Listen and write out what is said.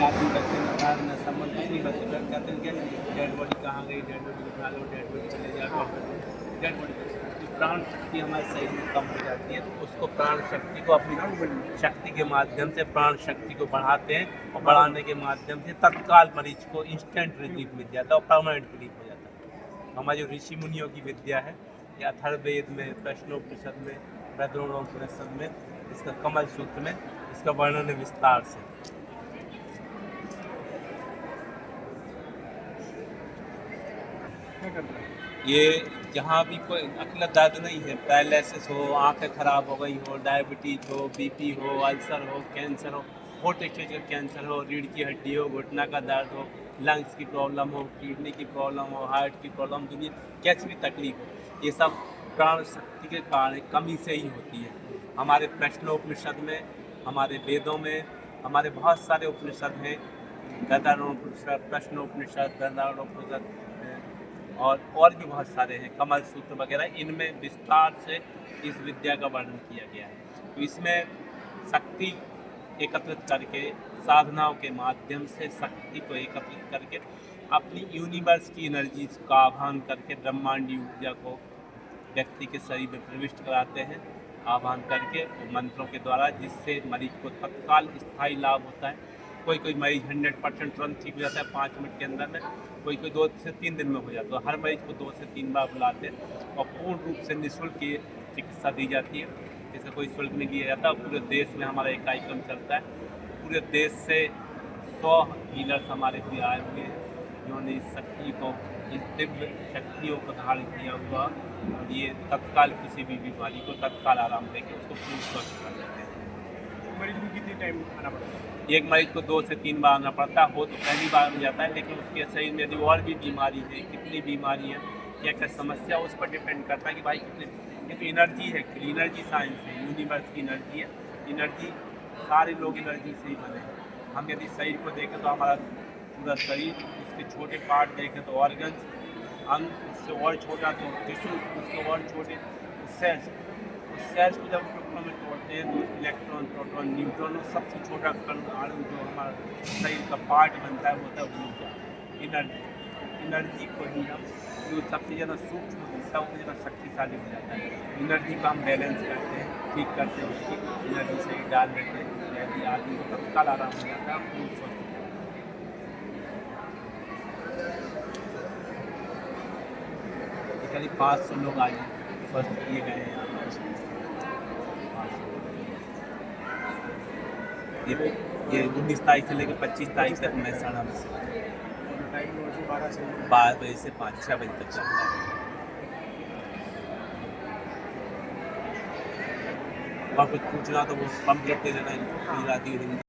जाति करते हैं, धर्म न संबंध कुछ नहीं करते, लोग कहते हैं कि डेड बॉडी कहाँ गई, डेड बॉडी उठा लो, डेड बॉडी चले जाओ, डेड बॉडी प्राण शक्ति हमारे शरीर में कम हो जाती है, तो उसको प्राण शक्ति को अपनी शक्ति के माध्यम से प्राण शक्ति को बढ़ाते हैं और बढ़ाने के माध्यम से तत्काल मरीज को इंस्टेंट रिलीफ मिल जाता है और परमानेंट रिलीफ हो जाता है। हमारी जो ऋषि मुनियों की विद्या है, या अथर्ववेद में, प्रश्नोपनिषद में, वेदोपनिषद में, इसका कमल सूत्र में इसका वर्णन है विस्तार से। ये जहाँ भी कोई अकेला दर्द नहीं है, पैरालिसिस हो, आंखें खराब हो गई हो, डायबिटीज हो, बीपी हो, अल्सर हो, कैंसर हो, फोर्थ स्टेज का कैंसर हो, रीढ़ की हड्डी हो, घुटना का दर्द हो, लंग्स की प्रॉब्लम हो, किडनी की प्रॉब्लम हो, हार्ट की प्रॉब्लम, दुनिया कैसी भी तकलीफ हो, ये सब प्राण शक्ति के कारण कमी से ही होती है। हमारे प्रश्नोपनिषद में, हमारे वेदों में, हमारे बहुत सारे उपनिषद हैं, गदारोपनिषद, प्रश्नोपनिषद, गदारोपनिषद और भी बहुत सारे हैं, कमल सूत्र वगैरह, इनमें विस्तार से इस विद्या का वर्णन किया गया है। तो इसमें शक्ति एकत्रित करके, साधनाओं के माध्यम से शक्ति को एकत्रित करके अपनी यूनिवर्स की एनर्जी का आह्वान करके ब्रह्मांडी ऊर्जा को व्यक्ति के शरीर में प्रविष्ट कराते हैं, आह्वान करके मंत्रों के द्वारा, जिससे मरीज को तत्काल स्थायी लाभ होता है। कोई मरीज 100% तुरंत ठीक हो जाता है 5 मिनट के अंदर में, कोई 2 से 3 दिन में हो जाता है। हर मरीज को 2 से 3 बार बुलाते हैं और पूर्ण रूप से निःशुल्क चिकित्सा दी जाती है, इसका कोई शुल्क नहीं लिया जाता। पूरे देश में हमारा एक कार्यक्रम चलता है, पूरे देश से 100 हीलर्स हमारे भी आए हुए हैं, जिन्होंने इस शक्ति को, इस दिव्य शक्तियों को धारण किया हुआ, और ये तत्काल किसी भी बीमारी को तत्काल आराम देके उसको पूर्ण स्वस्थ कर देते हैं। मरीज को कितने टाइम आना पड़ता है? एक मरीज को 2 से 3 बार आना पड़ता है, हो तो पहली बार हो जाता है, लेकिन उसके शरीर में यदि और भी बीमारी है, कितनी बीमारी है, क्या समस्या, उस पर डिपेंड करता है कि भाई कितने। ये तो एनर्जी है, एनर्जी साइंस है, यूनिवर्स की एनर्जी है। एनर्जी, सारे लोग एनर्जी से ही बने हैं। हम यदि शरीर को देखें तो हमारा पूरा शरीर, उसके छोटे पार्ट देखें तो ऑर्गन्स, अंग, उससे और छोटा तो टिश्यू, उसके और छोटे सेल्स को जब टुकड़ों में तोड़ते हैं तो इलेक्ट्रॉन, प्रोटॉन, न्यूट्रॉन, सबसे छोटा कण अणु जो हमारा शरीर का पार्ट बनता है, वो होता है ऊर्जा, एनर्जी को ही हम जो सबसे ज़्यादा सूक्ष्म होता है, उतना ज़्यादा शक्तिशाली हो जाता है। एनर्जी को हम बैलेंस करते हैं, ठीक करते हैं, उसकी एनर्जी से ही डाल देते हैं, यदि आदमी को तत्काल आराम हो जाता है, पूर्ण स्वस्थ हो जाता है। करीब 500 लोग आज स्वस्थ किए गए हैं। ये 19 तारीख से लेकर 25 तारीख तक महसाणा में 12 बजे से 5-6 बजे तक चलता है। और कुछ पूछना तो वो पंपलेट दे देना,